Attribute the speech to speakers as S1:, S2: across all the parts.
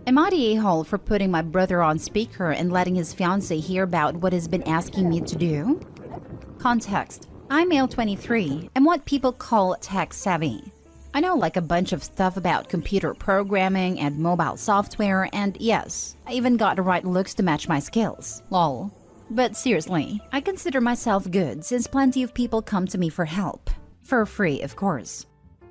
S1: Am I the a-hole for putting my brother on speaker and letting his fiancée hear about what he's been asking me to do? Context. I'm male 23 and what people call tech-savvy. I know like a bunch of stuff about computer programming and mobile software, and yes, I even got the right looks to match my skills. Lol. But seriously, I consider myself good since plenty of people come to me for help. For free, of course.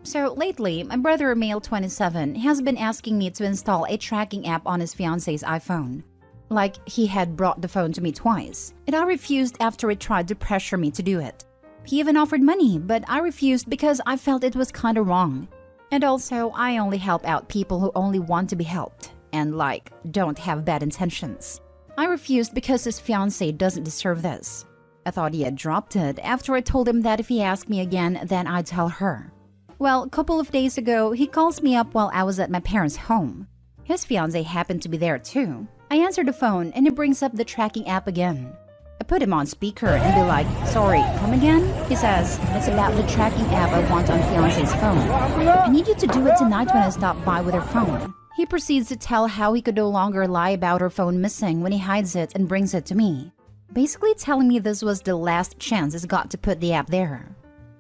S1: So lately, my brother, male 27, has been asking me to install a tracking app on his fiancé's iPhone. Like, he had brought the phone to me twice, and I refused after he tried to pressure me to do it. He even offered money, but I refused because I felt it was kinda wrong. And also, I only help out people who only want to be helped, and like, don't have bad intentions. I refused because his fiancée doesn't deserve this. I thought he had dropped it after I told him that if he asked me again, then I'd tell her. Well, a couple of days ago, he calls me up while I was at my parents' home. His fiancée happened to be there too. I answer the phone and he brings up the tracking app again. I put him on speaker and be like, "Sorry, come again?" He says, "It's about the tracking app I want on fiancé's phone. I need you to do it tonight when I stop by with her phone." He proceeds to tell how he could no longer lie about her phone missing when he hides it and brings it to me. Basically telling me this was the last chance he's got to put the app there.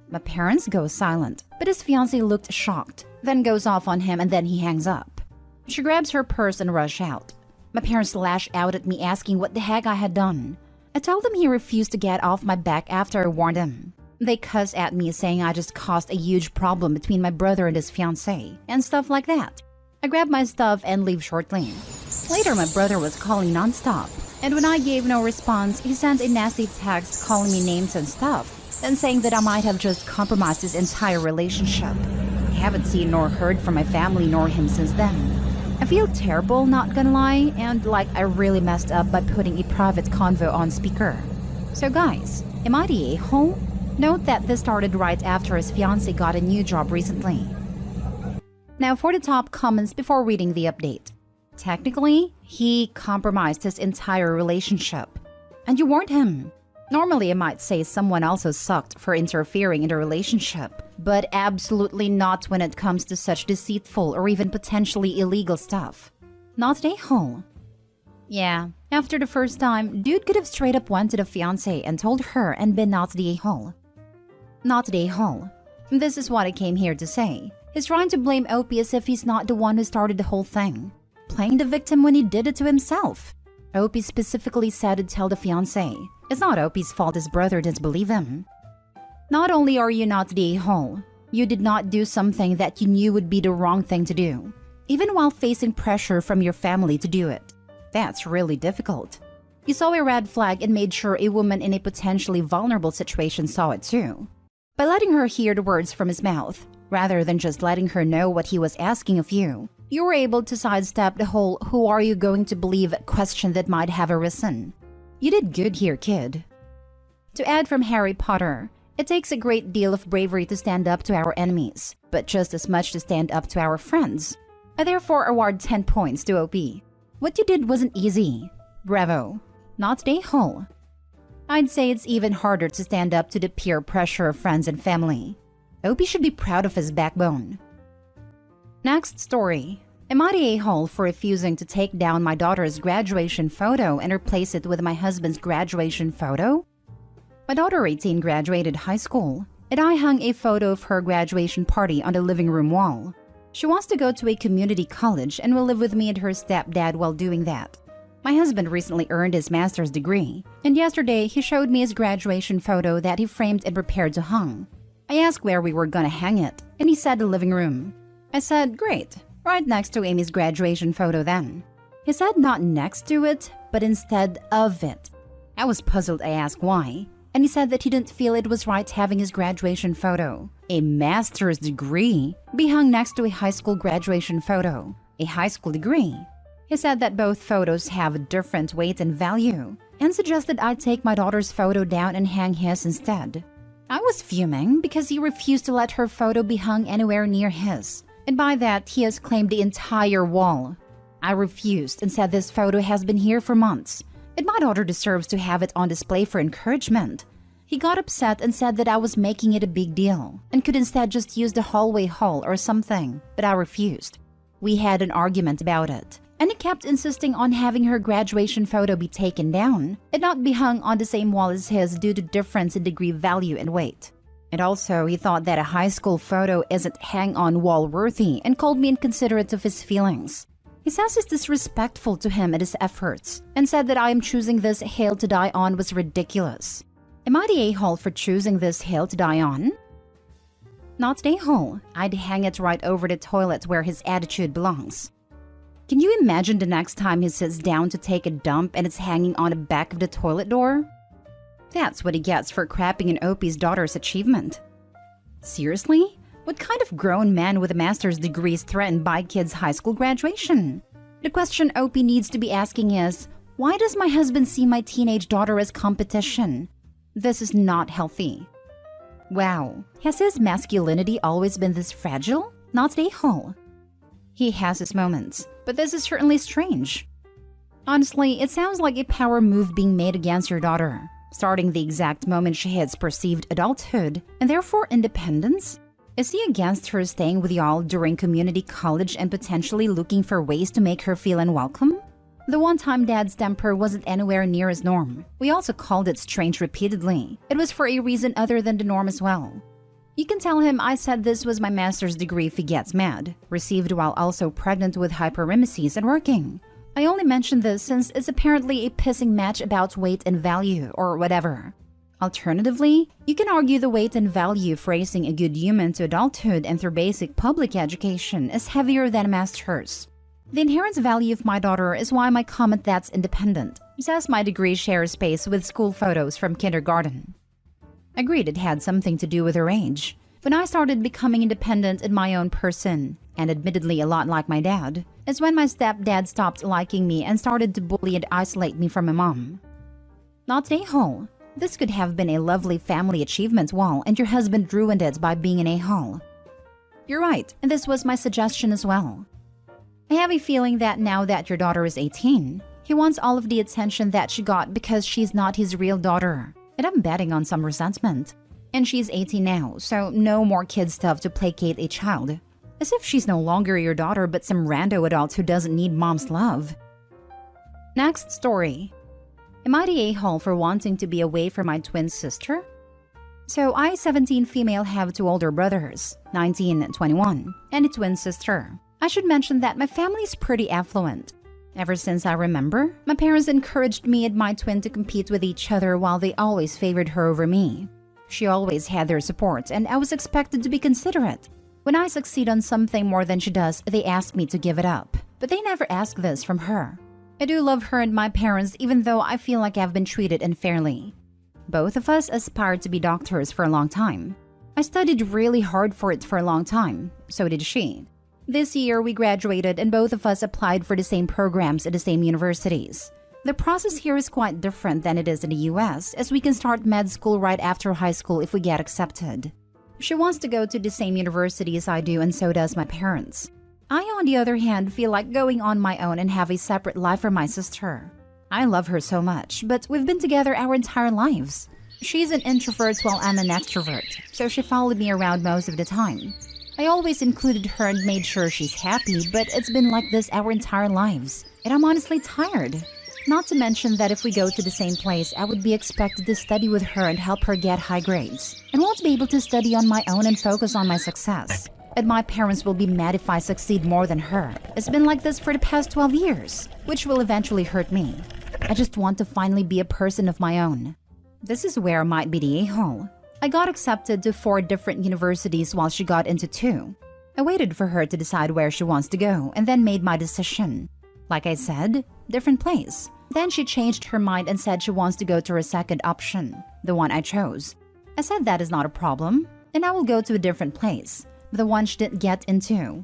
S1: My parents go silent, but his fiancée looked shocked, then goes off on him and then he hangs up. She grabs her purse and rushes out. My parents lash out at me asking what the heck I had done. I told them he refused to get off my back after I warned him. They cuss at me saying I just caused a huge problem between my brother and his fiancée, and stuff like that. I grab my stuff and leave shortly. Later, my brother was calling nonstop, and when I gave no response, he sent a nasty text calling me names and stuff, and saying that I might have just compromised his entire relationship. I haven't seen nor heard from my family nor him since then. I feel terrible, not gonna lie, and like I really messed up by putting a private convo on speaker. So guys, am I the a-hole? Note that this started right after his fiancée got a new job recently. Now for the top comments before reading the update. Technically, he compromised his entire relationship. And you warned him. Normally, I might say someone also sucked for interfering in the relationship, but absolutely not when it comes to such deceitful or even potentially illegal stuff. Not a hole. Yeah, after the first time, dude could have straight up went to the fiancée and told her and been not the a-hole. Not the a-hole. This is what I came here to say. He's trying to blame Opie as if he's not the one who started the whole thing. Playing the victim when he did it to himself. Opie specifically said to tell the fiancé. It's not Opie's fault his brother didn't believe him. Not only are you not the a-hole, you did not do something that you knew would be the wrong thing to do, even while facing pressure from your family to do it. That's really difficult. You saw a red flag and made sure a woman in a potentially vulnerable situation saw it too. By letting her hear the words from his mouth, rather than just letting her know what he was asking of you, you were able to sidestep the whole "who are you going to believe" question that might have arisen. You did good here, kid. To add from Harry Potter, it takes a great deal of bravery to stand up to our enemies, but just as much to stand up to our friends. I therefore award 10 points to OP. What you did wasn't easy. Bravo. Not a hole. I'd say it's even harder to stand up to the peer pressure of friends and family. OP should be proud of his backbone. Next story. Am I the a-hole for refusing to take down my daughter's graduation photo and replace it with my husband's graduation photo? My daughter 18 graduated high school, and I hung a photo of her graduation party on the living room wall. She wants to go to a community college and will live with me and her stepdad while doing that. My husband recently earned his master's degree, and yesterday he showed me his graduation photo that he framed and prepared to hang. I asked where we were gonna hang it, and he said the living room. I said, great, right next to Amy's graduation photo then. He said not next to it, but instead of it. I was puzzled. I asked why, and he said that he didn't feel it was right having his graduation photo, a master's degree, be hung next to a high school graduation photo, a high school degree. He said that both photos have a different weight and value, and suggested I take my daughter's photo down and hang his instead. I was fuming because he refused to let her photo be hung anywhere near his, and by that he has claimed the entire wall. I refused and said this photo has been here for months, and my daughter deserves to have it on display for encouragement. He got upset and said that I was making it a big deal, and could instead just use the hallway hall or something, but I refused. We had an argument about it, and he kept insisting on having her graduation photo be taken down and not be hung on the same wall as his due to difference in degree value and weight. And also, he thought that a high school photo isn't hang-on-wall worthy and called me inconsiderate of his feelings. He says it's disrespectful to him and his efforts, and said that I am choosing this hill to die on was ridiculous. Am I the a-hole for choosing this hill to die on? Not the a-hole. I'd hang it right over the toilet where his attitude belongs. Can you imagine the next time he sits down to take a dump and it's hanging on the back of the toilet door? That's what he gets for crapping on Opie's daughter's achievement. Seriously? What kind of grown man with a master's degree is threatened by kids' high school graduation? The question Opie needs to be asking is, why does my husband see my teenage daughter as competition? This is not healthy. Wow, has his masculinity always been this fragile? Not the a-hole. He has his moments, but this is certainly strange. Honestly, it sounds like a power move being made against your daughter, starting the exact moment she hits perceived adulthood and therefore independence. Is he against her staying with y'all during community college and potentially looking for ways to make her feel unwelcome? The one-time dad's temper wasn't anywhere near his norm. We also called it strange repeatedly. It was for a reason other than the norm as well. You can tell him I said this was my master's degree if he gets mad, received while also pregnant with hyperemesis and working. I only mention this since it's apparently a pissing match about weight and value or whatever. Alternatively, you can argue the weight and value of raising a good human to adulthood and through basic public education is heavier than a master's. The inherent value of my daughter is why my comment that's independent, says my degree shares space with school photos from kindergarten. Agreed it had something to do with her age. When I started becoming independent in my own person, and admittedly a lot like my dad, is when my stepdad stopped liking me and started to bully and isolate me from my mom. Not a hole. This could have been a lovely family achievement wall and your husband ruined it by being an a-hole. You're right, and this was my suggestion as well. I have a feeling that now that your daughter is 18, he wants all of the attention that she got because she's not his real daughter. And I'm betting on some resentment. And she's 18 now, so no more kid stuff to placate a child. As if she's no longer your daughter but some rando adult who doesn't need mom's love. Next story. Am I the a-hole for wanting to be away from my twin sister? So I, 17 female, have two older brothers, 19 and 21, and a twin sister. I should mention that my family is pretty affluent. Ever since I remember, my parents encouraged me and my twin to compete with each other while they always favored her over me. She always had their support, and I was expected to be considerate. When I succeed on something more than she does, they ask me to give it up. But they never ask this from her. I do love her and my parents even though I feel like I've been treated unfairly. Both of us aspired to be doctors for a long time. I studied really hard for it for a long time, so did she. This year we graduated and both of us applied for the same programs at the same universities. The process here is quite different than it is in the US, as we can start med school right after high school if we get accepted. She wants to go to the same university as I do, and so does my parents. I, on the other hand, feel like going on my own and have a separate life from my sister. I love her so much, but we've been together our entire lives. She's an introvert while I'm an extrovert, so she followed me around most of the time. I always included her and made sure she's happy, but it's been like this our entire lives, and I'm honestly tired. Not to mention that if we go to the same place, I would be expected to study with her and help her get high grades, and won't be able to study on my own and focus on my success. And my parents will be mad if I succeed more than her. It's been like this for the past 12 years, which will eventually hurt me. I just want to finally be a person of my own. This is where I might be the a-hole. I got accepted to 4 different universities while she got into 2. I waited for her to decide where she wants to go and then made my decision. Like I said, different place. Then she changed her mind and said she wants to go to her second option, the one I chose. I said that is not a problem, and I will go to a different place, the one she didn't get into.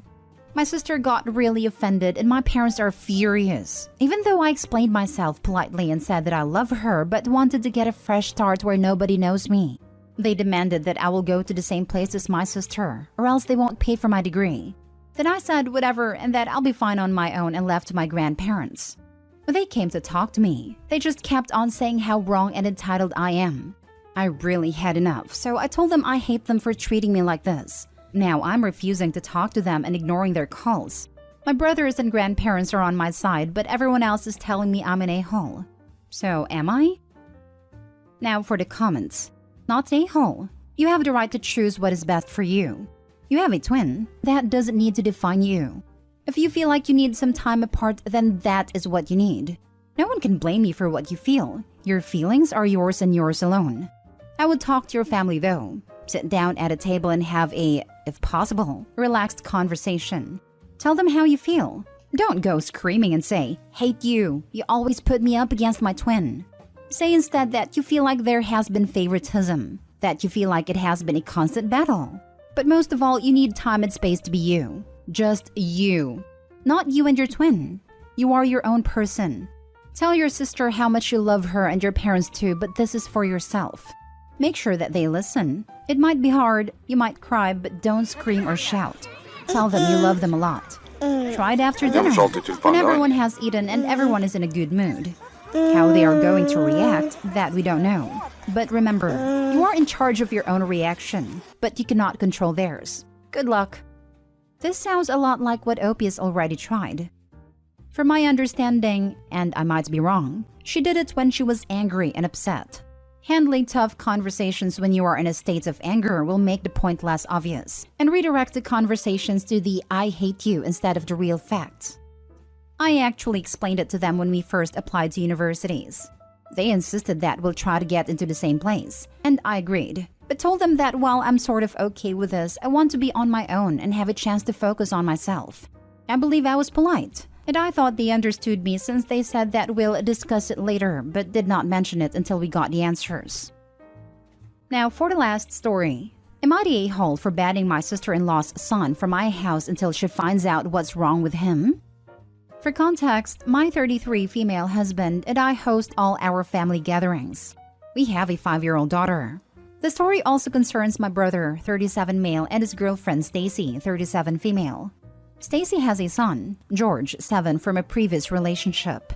S1: My sister got really offended and my parents are furious, even though I explained myself politely and said that I love her but wanted to get a fresh start where nobody knows me. They demanded that I will go to the same place as my sister, or else they won't pay for my degree. Then I said whatever and that I'll be fine on my own and left to my grandparents. When they came to talk to me, they just kept on saying how wrong and entitled I am. I really had enough, so I told them I hate them for treating me like this. Now I'm refusing to talk to them and ignoring their calls. My brothers and grandparents are on my side, but everyone else is telling me I'm an a-hole. So am I? Now for the comments. Not a-hole. You have the right to choose what is best for you. You have a twin. That doesn't need to define you. If you feel like you need some time apart, then that is what you need. No one can blame you for what you feel. Your feelings are yours and yours alone. I would talk to your family though. Sit down at a table and have a, if possible, relaxed conversation. Tell them how you feel. Don't go screaming and say, "Hate you. You always put me up against my twin." Say instead that you feel like there has been favoritism, that you feel like it has been a constant battle. But most of all, you need time and space to be you. Just you. Not you and your twin. You are your own person. Tell your sister how much you love her and your parents too, but this is for yourself. Make sure that they listen. It might be hard, you might cry, but don't scream or shout. Tell them you love them a lot. Try it after dinner, when everyone has eaten and everyone is in a good mood. How they are going to react, that we don't know. But remember, you are in charge of your own reaction, but you cannot control theirs. Good luck. This sounds a lot like what Opie has already tried. From my understanding, and I might be wrong, she did it when she was angry and upset. Handling tough conversations when you are in a state of anger will make the point less obvious and redirect the conversations to the "I hate you" instead of the real facts. I actually explained it to them when we first applied to universities. They insisted that we'll try to get into the same place, and I agreed, but told them that while I'm sort of okay with this, I want to be on my own and have a chance to focus on myself. I believe I was polite. And I thought they understood me since they said that we'll discuss it later, but did not mention it until we got the answers. Now for the last story. Am I the a-hole for banning my sister-in-law's son from my house until she finds out what's wrong with him? For context, my 33 female husband and I host all our family gatherings. We have a 5-year-old daughter. The story also concerns my brother, 37 male, and his girlfriend Stacy, 37 female. Stacy has a son, George, 7, from a previous relationship.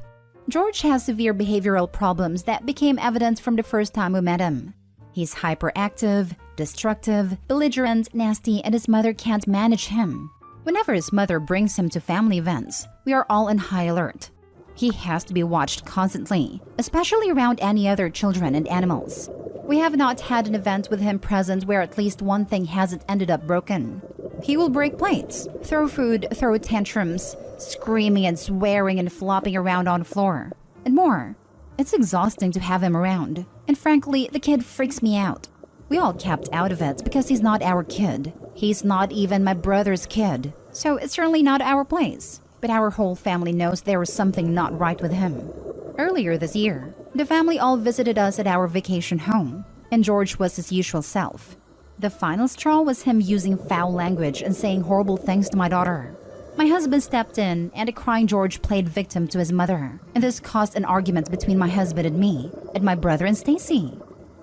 S1: George has severe behavioral problems that became evident from the first time we met him. He's hyperactive, destructive, belligerent, nasty, and his mother can't manage him. Whenever his mother brings him to family events, we are all on high alert. He has to be watched constantly, especially around any other children and animals. We have not had an event with him present where at least one thing hasn't ended up broken. He will break plates, throw food, throw tantrums, screaming and swearing and flopping around on the floor, and more. It's exhausting to have him around, and frankly, the kid freaks me out. We all kept out of it because he's not our kid. He's not even my brother's kid, so it's certainly not our place. But our whole family knows there was something not right with him. Earlier this year, the family all visited us at our vacation home, and George was his usual self. The final straw was him using foul language and saying horrible things to my daughter. My husband stepped in, and a crying George played victim to his mother, and this caused an argument between my husband and me, and my brother and Stacy.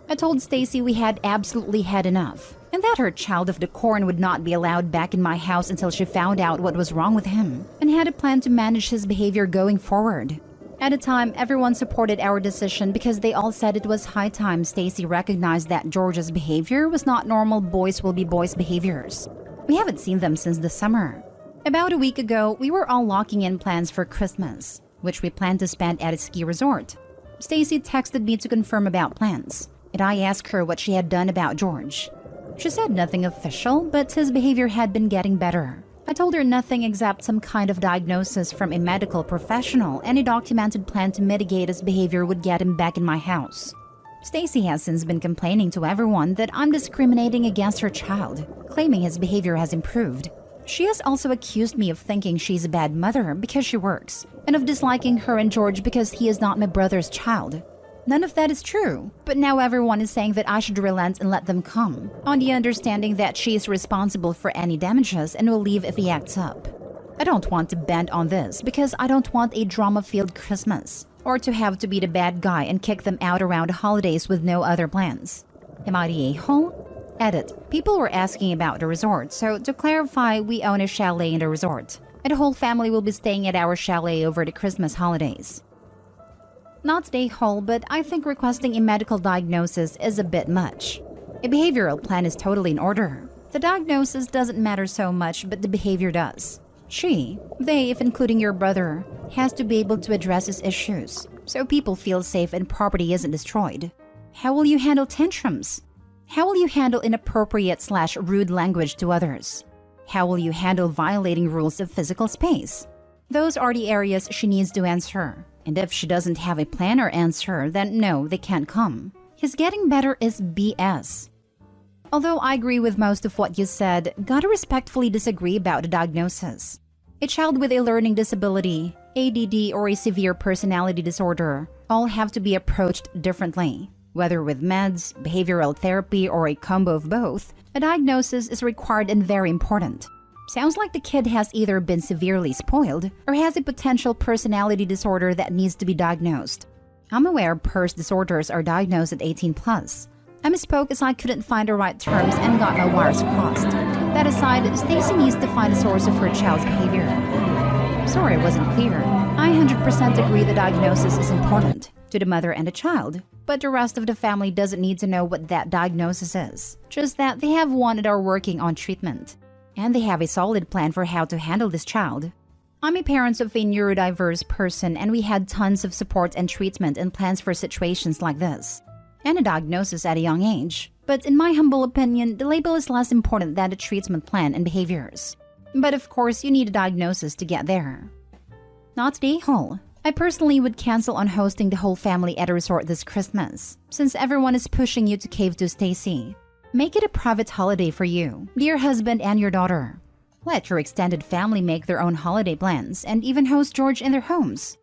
S1: I told Stacy we had absolutely had enough, and that her child of the corn would not be allowed back in my house until she found out what was wrong with him, and had a plan to manage his behavior going forward. At the time, everyone supported our decision because they all said it was high time Stacy recognized that George's behavior was not normal boys will be boys behaviors. We haven't seen them since the summer. About a week ago, we were all locking in plans for Christmas, which we planned to spend at a ski resort. Stacy texted me to confirm about plans, and I asked her what she had done about George. She said nothing official, but his behavior had been getting better. I told her nothing except some kind of diagnosis from a medical professional and a documented plan to mitigate his behavior would get him back in my house. Stacy has since been complaining to everyone that I'm discriminating against her child, claiming his behavior has improved. She has also accused me of thinking she's a bad mother because she works, and of disliking her and George because he is not my brother's child. None of that is true, but now everyone is saying that I should relent and let them come, on the understanding that she is responsible for any damages and will leave if he acts up. I don't want to bend on this because I don't want a drama-filled Christmas, or to have to be the bad guy and kick them out around the holidays with no other plans. Am I the a-hole? Edit. People were asking about the resort, so to clarify, we own a chalet in the resort, and the whole family will be staying at our chalet over the Christmas holidays. Not the a-hole, but I think requesting a medical diagnosis is a bit much. A behavioral plan is totally in order. The diagnosis doesn't matter so much, but the behavior does. They, if including your brother, has to be able to address his issues so people feel safe and property isn't destroyed. How will you handle tantrums? How will you handle inappropriate/rude language to others? How will you handle violating rules of physical space? Those are the areas she needs to answer. And if she doesn't have a plan or answer, then no, they can't come. His getting better is BS. Although I agree with most of what you said, gotta respectfully disagree about the diagnosis. A child with a learning disability, ADD, or a severe personality disorder all have to be approached differently. Whether with meds, behavioral therapy, or a combo of both, a diagnosis is required and very important. Sounds like the kid has either been severely spoiled or has a potential personality disorder that needs to be diagnosed. I'm aware PERS disorders are diagnosed at 18 plus. I misspoke as I couldn't find the right terms and got my wires crossed. That aside, Stacy needs to find the source of her child's behavior. Sorry I wasn't clear. I 100% agree the diagnosis is important to the mother and the child, but the rest of the family doesn't need to know what that diagnosis is. Just that they have one and are working on treatment. And they have a solid plan for how to handle this child. I'm a parent of a neurodiverse person, and we had tons of support and treatment and plans for situations like this. And a diagnosis at a young age. But in my humble opinion, the label is less important than the treatment plan and behaviors. But of course, you need a diagnosis to get there. Not the a-hole. I personally would cancel on hosting the whole family at a resort this Christmas, since everyone is pushing you to cave to Stacy. Make it a private holiday for you, dear husband, and your daughter. Let your extended family make their own holiday plans and even host George in their homes.